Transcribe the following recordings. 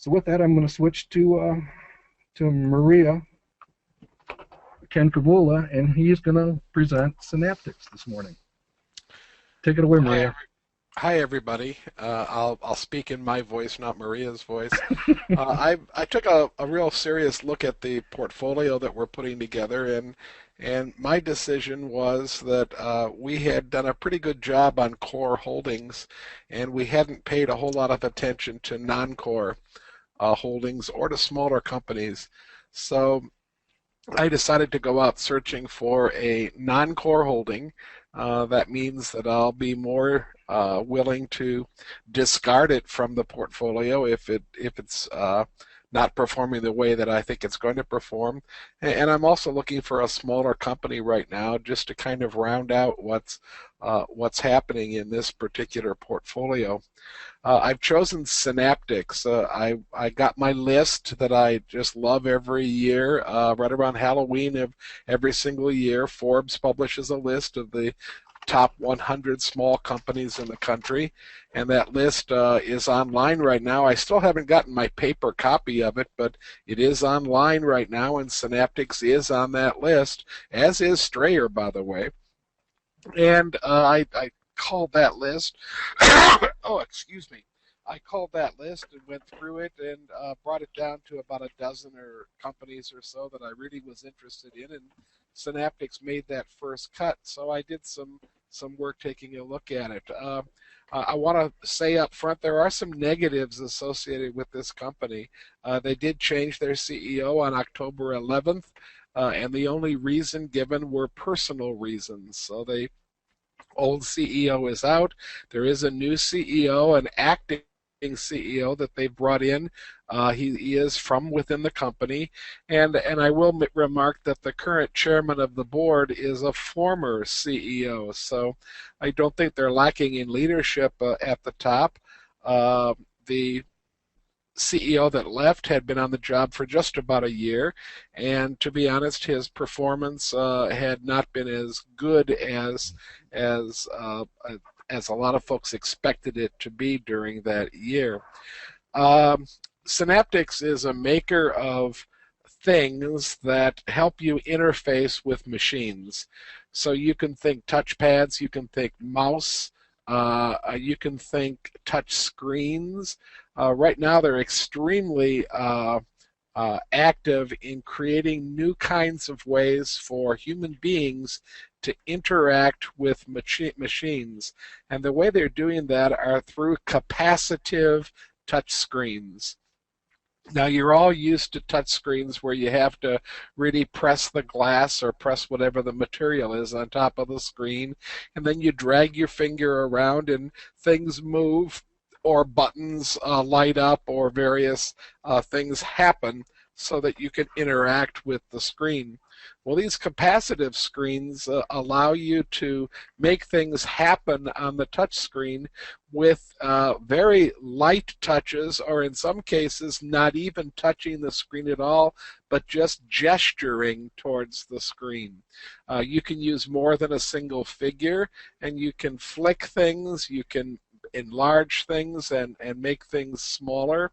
So with that, I'm going to switch to Maria Cancavola, and he's going to present Synaptics this morning. Take it away, Maria. Hi, everybody. I'll speak in my voice, not Maria's voice. I took a real serious look at the portfolio that we're putting together, and my decision was that we had done a pretty good job on core holdings, and we hadn't paid a whole lot of attention to non-core holdings or to smaller companies. So I decided to go out searching for a non-core holding. That means that I'll be more willing to discard it from the portfolio if it's not performing the way that I think it's going to perform. And I'm also looking for a smaller company right now just to kind of round out what's happening in this particular portfolio. I've chosen Synaptics. I got my list that I just love every year. Right around Halloween of every single year, Forbes publishes a list of the top 100 small companies in the country, and that list is online right now. I still haven't gotten my paper copy of it, but it is online right now, and Synaptics is on that list, as is Strayer, by the way. And I called that list. Oh, excuse me. I called that list and went through it and brought it down to about a dozen or companies or so that I really was interested in, and Synaptics made that first cut. So I did some work taking a look at it. I want to say up front there are some negatives associated with this company. They did change their CEO on October 11th, and the only reason given were personal reasons. So the old CEO is out. There is a new CEO, an acting CEO that they've brought in. He is from within the company, and I will remark that the current chairman of the board is a former CEO, so I don't think they're lacking in leadership at the top. The CEO that left had been on the job for just about a year, and to be honest, his performance had not been as good as a lot of folks expected it to be during that year. Synaptics is a maker of things that help you interface with machines. So you can think touchpads, you can think mouse, you can think touch screens. Right now they're extremely active in creating new kinds of ways for human beings to interact with machines. And the way they're doing that are through capacitive touch screens. Now, you're all used to touch screens where you have to really press the glass or press whatever the material is on top of the screen, and then you drag your finger around and things move, or buttons light up, or various things happen so that you can interact with the screen. Well, these capacitive screens allow you to make things happen on the touch screen with very light touches, or in some cases not even touching the screen at all, but just gesturing towards the screen. You can use more than a single figure, and you can flick things, you can enlarge things and make things smaller.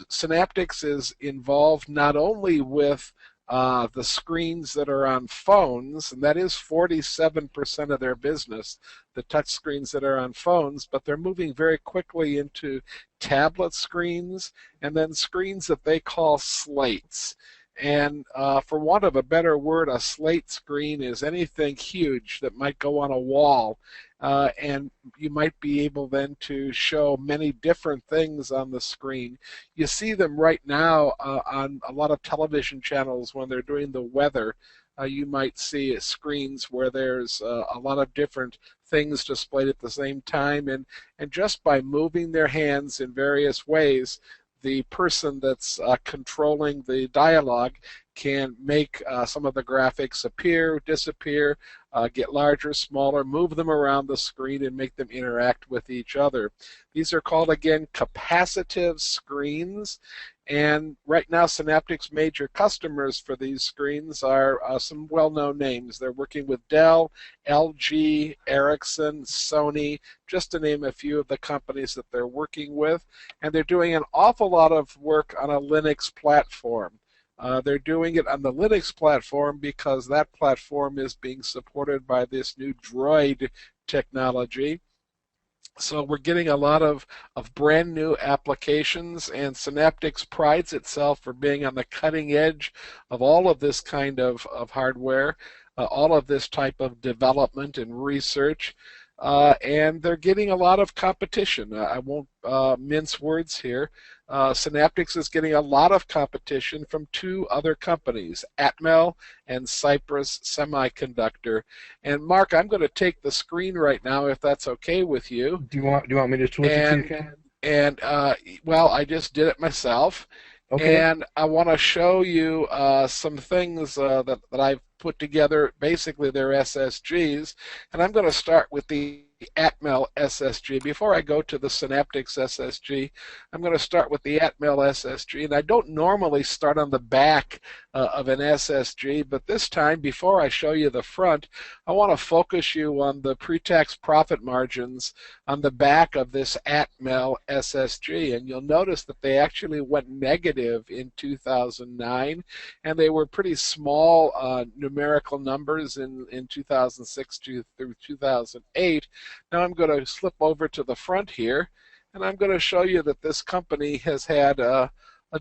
Synaptics is involved not only with the screens that are on phones, and that is 47% of their business, the touch screens that are on phones, but they're moving very quickly into tablet screens and then screens that they call slates. And for want of a better word, a slate screen is anything huge that might go on a wall, and you might be able then to show many different things on the screen. You see them right now on a lot of television channels when they're doing the weather. You might see screens where there's a lot of different things displayed at the same time, and just by moving their hands in various ways, the person that's controlling the dialogue can make some of the graphics appear, disappear, get larger, smaller, move them around the screen, and make them interact with each other. These are called, again, capacitive screens. And right now, Synaptics' major customers for these screens are some well-known names. They're working with Dell, LG, Ericsson, Sony, just to name a few of the companies that they're working with. And they're doing an awful lot of work on a Linux platform. They're doing it on the Linux platform because that platform is being supported by this new Droid technology. So we're getting a lot of brand new applications, and Synaptics prides itself for being on the cutting edge of all of this kind of hardware, all of this type of development and research. And they're getting a lot of competition. I won't mince words here. Synaptics is getting a lot of competition from two other companies, Atmel and Cypress Semiconductor. And Mark, I'm going to take the screen right now, if that's okay with you. Do you want me to switch it to you, Ken? And well, I just did it myself. Okay. And I want to show you some things that I've put together. Basically, they're SSGs. And I'm going to start with the Atmel SSG. Before I go to the Synaptics SSG, I'm going to start with the Atmel SSG. And I don't normally start on the back of an SSG, but this time, before I show you the front, I want to focus you on the pre-tax profit margins on the back of this Atmel SSG. And you'll notice that they actually went negative in 2009, and they were pretty small numerical numbers in 2006 through 2008. Now I'm going to slip over to the front here, and I'm going to show you that this company has had a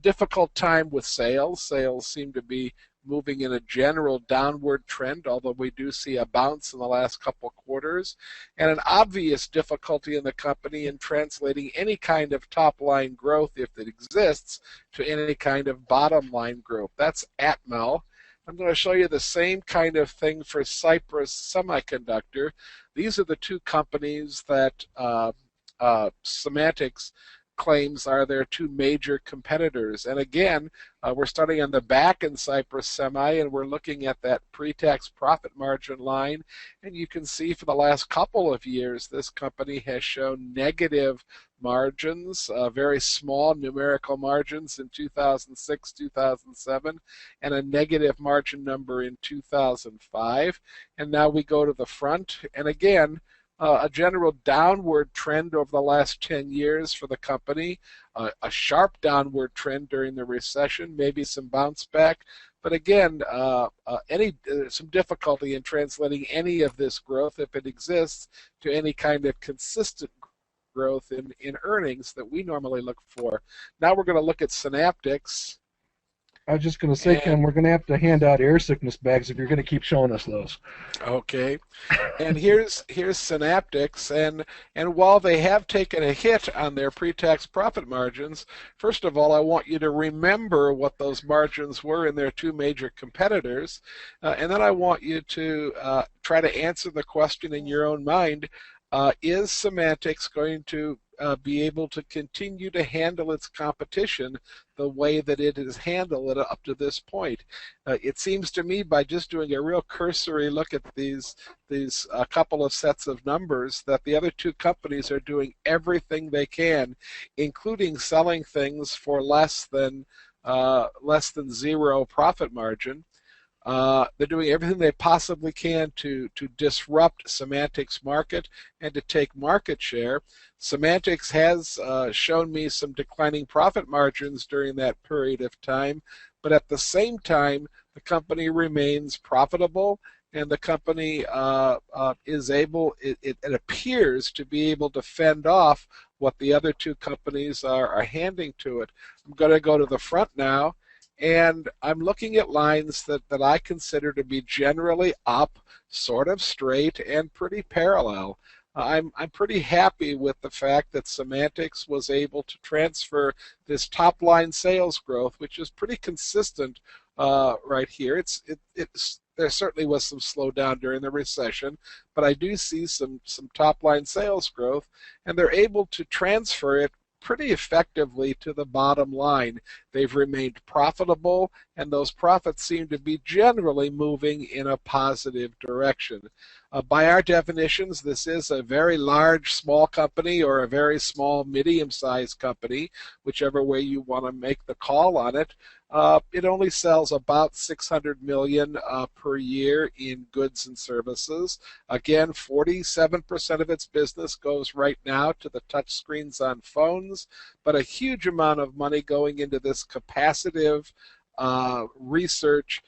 difficult time with sales. Sales seem to be moving in a general downward trend, although we do see a bounce in the last couple quarters, and an obvious difficulty in the company in translating any kind of top-line growth, if it exists, to any kind of bottom-line growth. That's Atmel. I'm going to show you the same kind of thing for Cypress Semiconductor. These are the two companies that Synaptics claims are their two major competitors. And again, we're starting on the back in Cypress Semi, and we're looking at that pre-tax profit margin line. And you can see for the last couple of years, this company has shown negative margins, very small numerical margins in 2006, 2007, and a negative margin number in 2005. And now we go to the front, and again, a general downward trend over the last 10 years for the company, a sharp downward trend during the recession, maybe some bounce back, but again, some difficulty in translating any of this growth, if it exists, to any kind of consistent growth in earnings that we normally look for. Now we're going to look at Synaptics. I was just going to say, Ken, we're going to have to hand out air sickness bags if you're going to keep showing us those. Okay. And here's Synaptics, and while they have taken a hit on their pre-tax profit margins, first of all, I want you to remember what those margins were in their two major competitors, and then I want you to try to answer the question in your own mind, is Synaptics going to be able to continue to handle its competition the way that it has handled it up to this point? It seems to me, by just doing a real cursory look at these couple of sets of numbers, that the other two companies are doing everything they can, including selling things for less than zero profit margin. They're doing everything they possibly can to disrupt Synaptics' market and to take market share. Synaptics has shown me some declining profit margins during that period of time, but at the same time, the company remains profitable, and the company is able, it appears to be able to fend off what the other two companies are handing to it. I'm going to go to the front now, and I'm looking at lines that I consider to be generally up, sort of straight, and pretty parallel. I'm pretty happy with the fact that Synaptics was able to transfer this top-line sales growth, which is pretty consistent right here. There certainly was some slowdown during the recession, but I do see some top-line sales growth, and they're able to transfer it pretty effectively to the bottom line. They've remained profitable, and those profits seem to be generally moving in a positive direction. By our definitions, this is a very large small company or a very small medium-sized company, whichever way you want to make the call on it. It only sells about 600 million per year in goods and services. Again, 47% of its business goes right now to the touch screens on phones, but a huge amount of money going into this capacitive research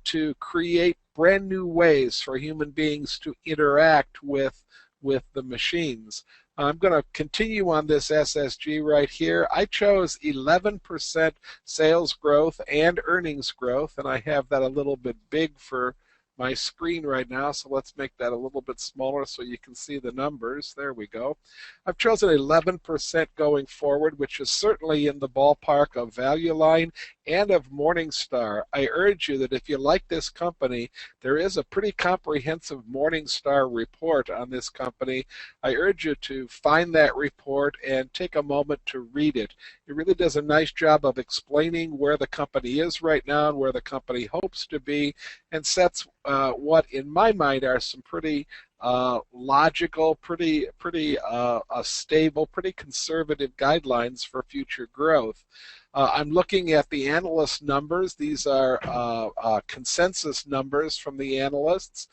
to create brand new ways for human beings to interact with the machines. I'm going to continue on this SSG right here. I chose 11% sales growth and earnings growth, and I have that a little bit big for my screen right now, so let's make that a little bit smaller so you can see the numbers. There we go. I've chosen 11% going forward, which is certainly in the ballpark of Value Line and of Morningstar. I urge you that if you like this company, there is a pretty comprehensive Morningstar report on this company. I urge you to find that report and take a moment to read it. It really does a nice job of explaining where the company is right now and where the company hopes to be, and sets what, in my mind, are some pretty logical, pretty stable, pretty conservative guidelines for future growth. I'm looking at the analyst numbers. These are consensus numbers from the analysts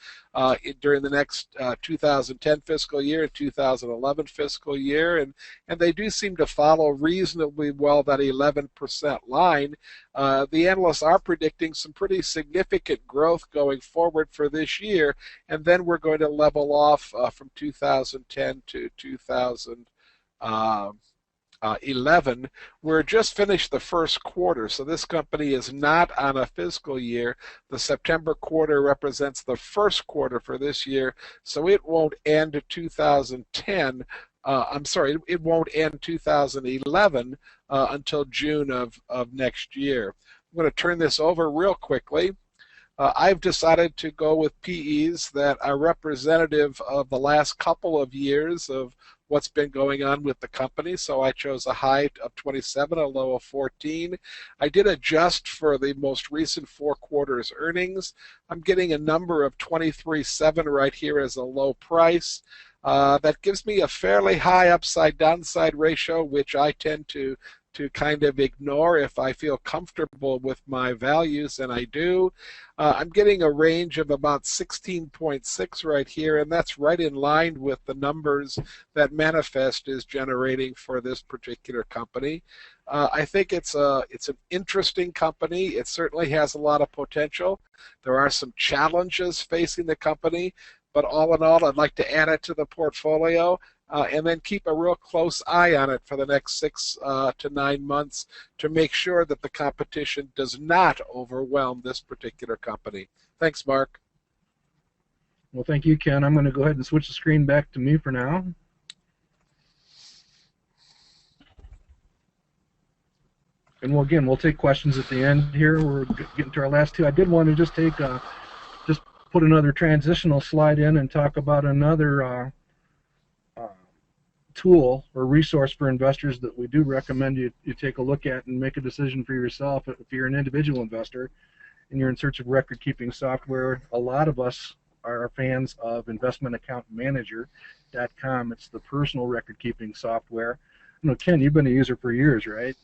during the next 2010 fiscal year and 2011 fiscal year, and they do seem to follow reasonably well that 11% line. The analysts are predicting some pretty significant growth going forward for this year, and then we're going to level off from 2010 to 2011. We're just finished the first quarter, so this company is not on a fiscal year. The September quarter represents the first quarter for this year, so it won't end 2010. It won't end 2011 until June of next year. I'm going to turn this over real quickly. I've decided to go with PEs that are representative of the last couple of years of what's been going on with the company. So I chose a high of 27, a low of 14. I did adjust for the most recent 4 quarters earnings. I'm getting a number of 23.7 right here as a low price. That gives me a fairly high upside-downside ratio, which I tend to kind of ignore if I feel comfortable with my values, and I do. I'm getting a range of about 16.6 right here, and that's right in line with the numbers that Manifest is generating for this particular company. I think it's an interesting company. It certainly has a lot of potential. There are some challenges facing the company, but all in all, I'd like to add it to the portfolio. And then keep a real close eye on it for the next 6 to 9 months to make sure that the competition does not overwhelm this particular company. Thanks, Mark. Well, thank you, Ken. I'm going to go ahead and switch the screen back to me for now. And we'll take questions at the end here. We're getting to our last 2. I did want to just put another transitional slide in and talk about another tool or resource for investors that we do recommend you take a look at and make a decision for yourself. If you're an individual investor and you're in search of record-keeping software, a lot of us are fans of investmentaccountmanager.com. It's the personal record-keeping software. You know, Ken, you've been a user for years, right?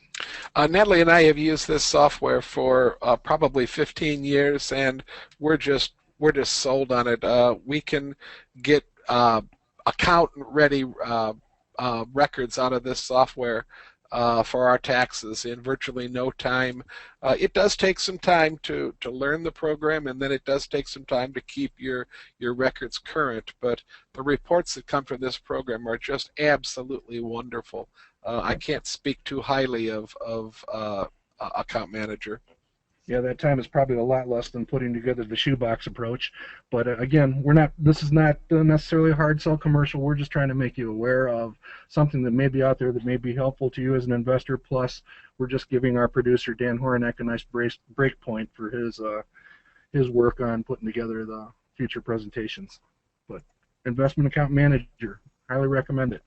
Natalie and I have used this software for probably 15 years, and we're just sold on it. We can get accountant-ready records out of this software for our taxes in virtually no time. It does take some time to learn the program, and then it does take some time to keep your records current, but the reports that come from this program are just absolutely wonderful. I can't speak too highly of Account Manager. Yeah, that time is probably a lot less than putting together the shoebox approach. But again, this is not necessarily a hard sell commercial. We're just trying to make you aware of something that may be out there that may be helpful to you as an investor. Plus, we're just giving our producer, Dan Horinek, a nice break point for his work on putting together the future presentations. But Investment Account Manager, highly recommend it.